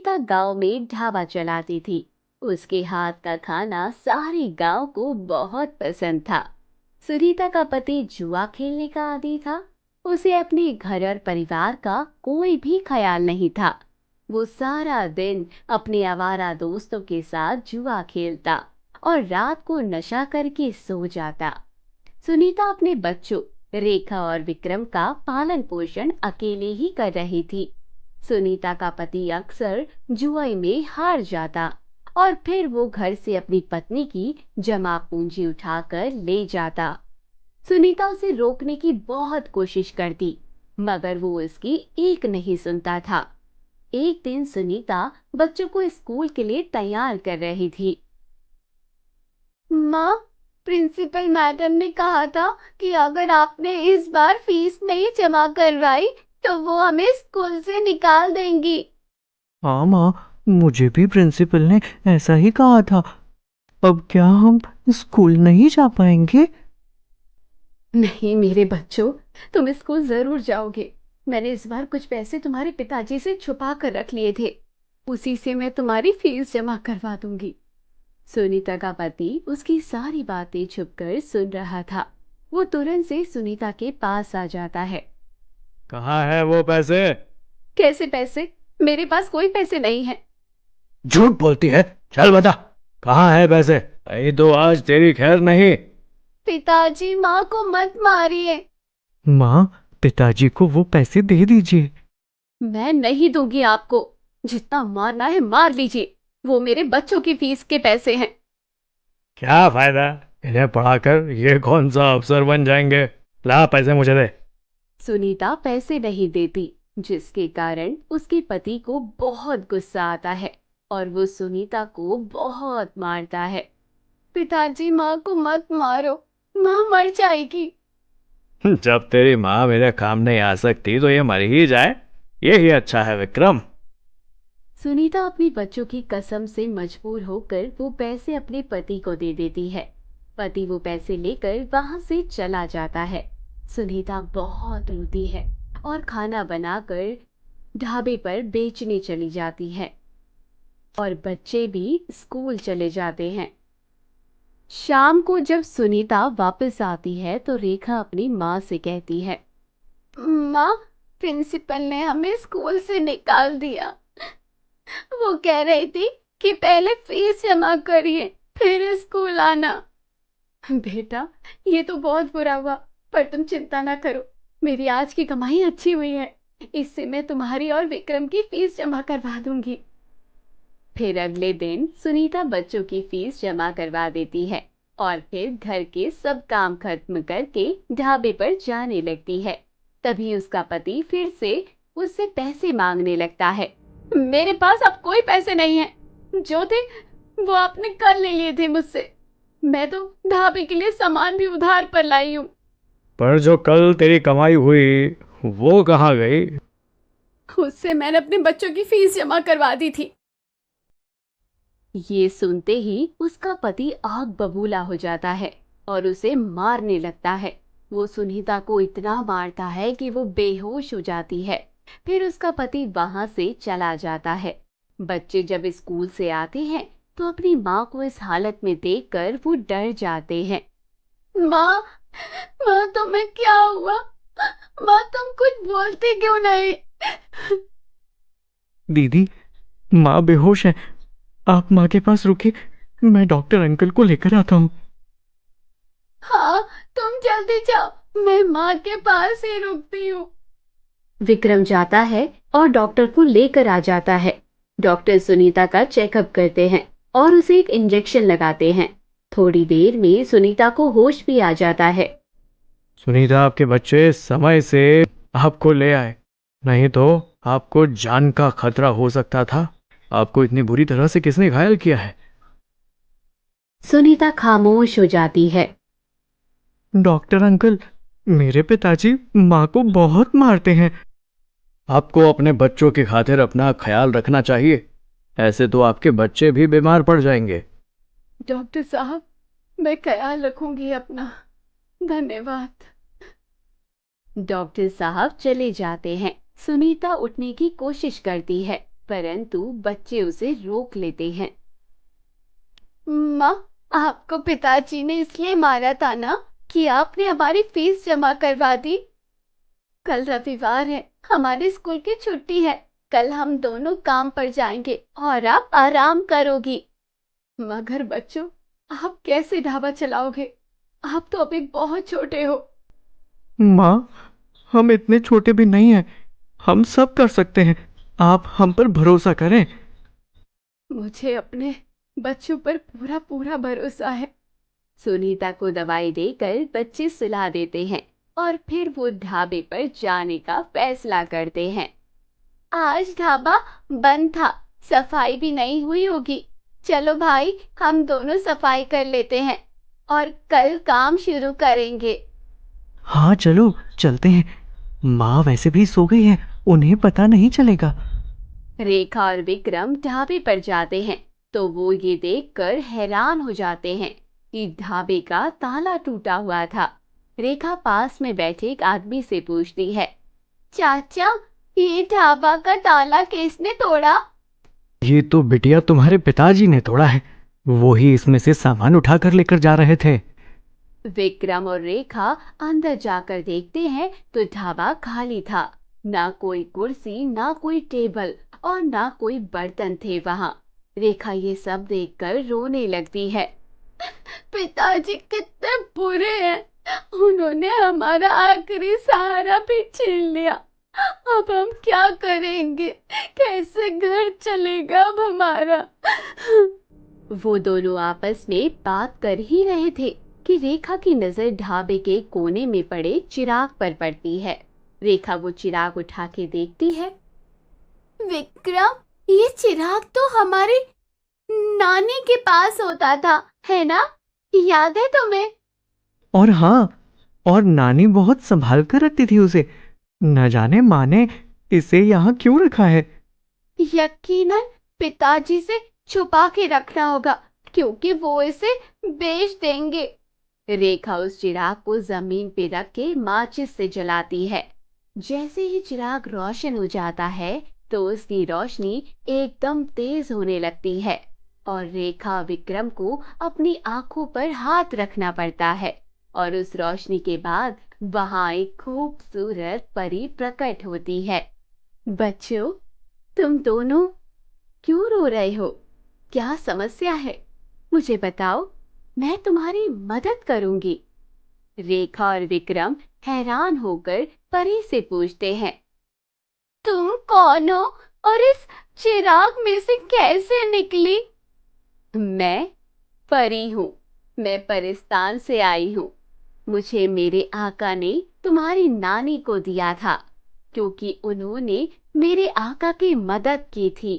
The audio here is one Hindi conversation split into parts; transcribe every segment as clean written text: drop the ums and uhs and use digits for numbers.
सुनीता गांव में ढाबा चलाती थी। उसके हाथ का खाना सारे गांव को बहुत पसंद था। सुनीता का पति जुआ खेलने का आदी था। उसे अपने घर और परिवार का कोई भी ख्याल नहीं था। वो सारा दिन अपने आवारा दोस्तों के साथ जुआ खेलता और रात को नशा करके सो जाता। सुनीता अपने बच्चों रेखा और विक्रम का पालन पोषण अकेले ही कर रही थी। सुनीता का पति अक्सर जुए में हार जाता और फिर वो घर से अपनी पत्नी की जमा पूंजी उठाकर ले जाता। सुनीता उसे रोकने की बहुत कोशिश करती, मगर वो उसकी एक नहीं सुनता था। एक दिन सुनीता बच्चों को स्कूल के लिए तैयार कर रही थी। माँ, प्रिंसिपल मैडम ने कहा था कि अगर आपने इस बार फीस नहीं जमा करवाई तो वो हमें स्कूल से निकाल देंगी। हाँ माँ, मुझे भी प्रिंसिपल ने ऐसा ही कहा था। अब क्या हम स्कूल नहीं जा पाएंगे? नहीं मेरे बच्चों, तुम स्कूल जरूर जाओगे। मैंने इस बार कुछ पैसे तुम्हारे पिताजी से छुपा कर रख लिए थे। उसी से मैं तुम्हारी फीस जमा करवा दूंगी। सुनीता का पति उसकी सारी बातें छुपकर सुन रहा था। वो तुरंत से सुनीता के पास आ जाता है। कहाँ है वो पैसे? कैसे पैसे? मेरे पास कोई पैसे नहीं है। झूठ बोलती है। चल बता, कहाँ है पैसे? नहीं तो आज तेरी खैर नहीं। पिताजी, माँ को मत मारिए। माँ, पिताजी को वो पैसे दे दीजिए। मैं नहीं दूंगी आपको। जितना मारना है मार लीजिए। वो मेरे बच्चों की फीस के पैसे हैं। क्या फायदा, इन्हें पढ़ाकर ये कौन सा अफसर बन जाएंगे? ला पैसे मुझे दे। सुनीता पैसे नहीं देती, जिसके कारण उसके पति को बहुत गुस्सा आता है और वो सुनीता को बहुत मारता है। पिताजी, माँ को मत मारो, माँ मर जाएगी। जब तेरी माँ मेरे काम नहीं आ सकती तो ये मर ही जाए, यही अच्छा है विक्रम। सुनीता अपनी बच्चों की कसम से मजबूर होकर वो पैसे अपने पति को दे देती है। पति वो पैसे लेकर वहां से चला जाता है। सुनीता बहुत रोती है और खाना बनाकर ढाबे पर बेचने चली जाती है और बच्चे भी स्कूल चले जाते हैं। शाम को जब सुनीता वापस आती है तो रेखा अपनी माँ से कहती है। माँ, प्रिंसिपल ने हमें स्कूल से निकाल दिया। वो कह रही थी कि पहले फीस जमा करिए फिर स्कूल आना। बेटा, ये तो बहुत बुरा हुआ, पर तुम चिंता ना करो। मेरी आज की कमाई अच्छी हुई है। इससे मैं तुम्हारी और विक्रम की फीस जमा करवा दूंगी। फिर अगले दिन सुनीता बच्चों की फीस जमा करवा देती है और फिर घर के सब काम खत्म करके ढाबे पर जाने लगती है। तभी उसका पति फिर से उससे पैसे मांगने लगता है। मेरे पास अब कोई पैसे नहीं है। जो थे वो आपने कल ले लिए थे मुझसे। मैं तो ढाबे के लिए सामान भी उधार पर लाई हूँ। पर जो कल तेरी कमाई हुई वो कहाँ गई? उससे मैंने अपने बच्चों की फीस जमा करवा दी थी। ये सुनते ही उसका पति आग बबूला हो जाता है और उसे मारने लगता है। वो सुनीता को इतना मारता है कि वो बेहोश हो जाती है। फिर उसका पति वहां से चला जाता है। बच्चे जब स्कूल से आते हैं तो अपनी माँ को इस हालत में देखकर वो डर जाते हैं। माँ, माँ तुम्हें क्या हुआ? माँ, तुम कुछ बोलती क्यों नहीं? दीदी, माँ बेहोश है। आप माँ के पास रुके, मैं डॉक्टर अंकल को लेकर आता हूँ। हाँ, तुम जल्दी जाओ, मैं माँ के पास ही रुकती हूँ। विक्रम जाता है और डॉक्टर को लेकर आ जाता है। डॉक्टर सुनीता का चेकअप करते हैं और उसे एक इंजेक्शन लगाते हैं। थोड़ी देर में सुनीता को होश भी आ जाता है। सुनीता, आपके बच्चे समय से आपको ले आए, नहीं तो आपको जान का खतरा हो सकता था। आपको इतनी बुरी तरह से किसने घायल किया है? सुनीता खामोश हो जाती है। डॉक्टर अंकल, मेरे पिताजी माँ को बहुत मारते हैं। आपको अपने बच्चों की खातिर अपना ख्याल रखना चाहिए, ऐसे तो आपके बच्चे भी बीमार पड़ जाएंगे। डॉक्टर साहब, मैं ख्याल रखूंगी अपना। धन्यवाद। डॉक्टर साहब चले जाते हैं। सुनीता उठने की कोशिश करती है परंतु बच्चे उसे रोक लेते हैं। माँ, आपको पिताजी ने इसलिए मारा था ना कि आपने हमारी फीस जमा करवा दी। कल रविवार है, हमारे स्कूल की छुट्टी है। कल हम दोनों काम पर जाएंगे और आप आराम करोगी। मगर बच्चों, आप कैसे ढाबा चलाओगे? आप तो अभी बहुत छोटे हो। माँ, हम इतने छोटे भी नहीं हैं। हम सब कर सकते हैं। आप हम पर भरोसा करें। मुझे अपने बच्चों पर पूरा पूरा भरोसा है। सुनीता को दवाई देकर बच्चे सुला देते हैं और फिर वो ढाबे पर जाने का फैसला करते हैं। आज ढाबा बंद था, सफाई भी नहीं हुई होगी। चलो भाई, हम दोनों सफाई कर लेते हैं और कल काम शुरू करेंगे। हाँ चलो चलते हैं। माँ वैसे भी सो गई है, उन्हें पता नहीं चलेगा। रेखा और विक्रम ढाबे पर जाते हैं तो वो ये देखकर हैरान हो जाते हैं कि ढाबे का ताला टूटा हुआ था। रेखा पास में बैठे एक आदमी से पूछती है। चाचा, ये ढाबा का ताला किसने तोड़ा? ये तो बिटिया तुम्हारे पिताजी ने तोड़ा है। वो ही इसमें से सामान उठाकर लेकर जा रहे थे। विक्रम और रेखा अंदर जाकर देखते हैं तो ढाबा खाली था। ना कोई कुर्सी, ना कोई टेबल और ना कोई बर्तन थे वहां। रेखा ये सब देखकर रोने लगती है। पिताजी कितने बुरे हैं, उन्होंने हमारा आखिरी सहारा भी छीन लिया। अब हम क्या करेंगे? कैसे घर चलेगा अब हमारा? वो दोनों आपस में बात कर ही रहे थे कि रेखा की नजर ढाबे के कोने में पड़े चिराग पर पड़ती है। रेखा वो चिराग उठा के देखती है। विक्रम, ये चिराग तो हमारी नानी के पास होता था, है ना? याद है तुम्हें? और हाँ, और नानी बहुत संभाल कर रखती थी उसे। न जाने माँ ने इसे यहाँ क्यों रखा है। यकीनन पिताजी से छुपा के रखना होगा, क्योंकि वो इसे बेच देंगे। रेखा उस चिराग को जमीन पे रख के माचिस से जलाती है। जैसे ही चिराग रोशन हो जाता है तो उसकी रोशनी एकदम तेज होने लगती है और रेखा विक्रम को अपनी आंखों पर हाथ रखना पड़ता है और उस रोशनी के बाद वहां एक खूबसूरत परी प्रकट होती है। बच्चों, तुम दोनों क्यों रो रहे हो? क्या समस्या है? मुझे बताओ, मैं तुम्हारी मदद करूंगी। रेखा और विक्रम हैरान होकर परी से पूछते हैं। तुम कौन हो और इस चिराग में से कैसे निकली? मैं परी हूँ। मैं परिस्तान से आई हूँ। मुझे मेरे आका ने तुम्हारी नानी को दिया था क्योंकि उन्होंने मेरे आका की मदद की थी।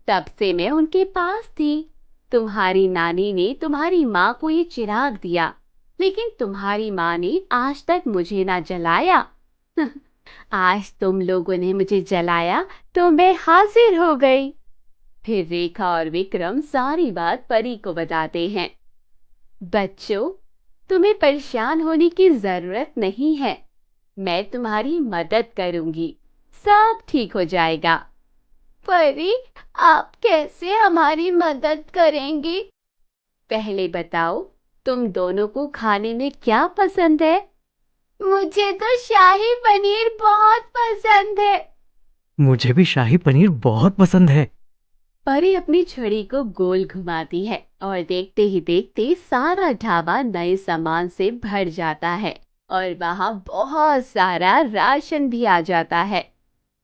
तब से मैं उनके पास थी। तुम्हारी नानी ने तुम्हारी माँ को ये चिराग दिया, लेकिन तुम्हारी माँ ने आज तक मुझे ना जलाया। आज तुम लोगों ने मुझे जलाया तो मैं हाजिर हो गई। फिर रेखा और विक्रम सारी बात परी को बताते हैं। बच्चों, तुम्हें परेशान होने की जरूरत नहीं है। मैं तुम्हारी मदद करूंगी। सब ठीक हो जाएगा। परी, आप कैसे हमारी मदद करेंगी? पहले बताओ, तुम दोनों को खाने में क्या पसंद है? मुझे तो शाही पनीर बहुत पसंद है। मुझे भी शाही पनीर बहुत पसंद है। परी अपनी छड़ी को गोल घुमाती है और देखते ही देखते सारा ढाबा नए सामान से भर जाता है और वहां बहुत सारा राशन भी आ जाता है।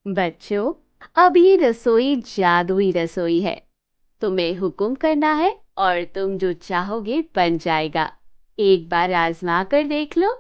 बच्चों, अब ये रसोई जादुई रसोई है। तुम्हें हुक्म करना है और तुम जो चाहोगे बन जाएगा। एक बार आजमा कर देख लो।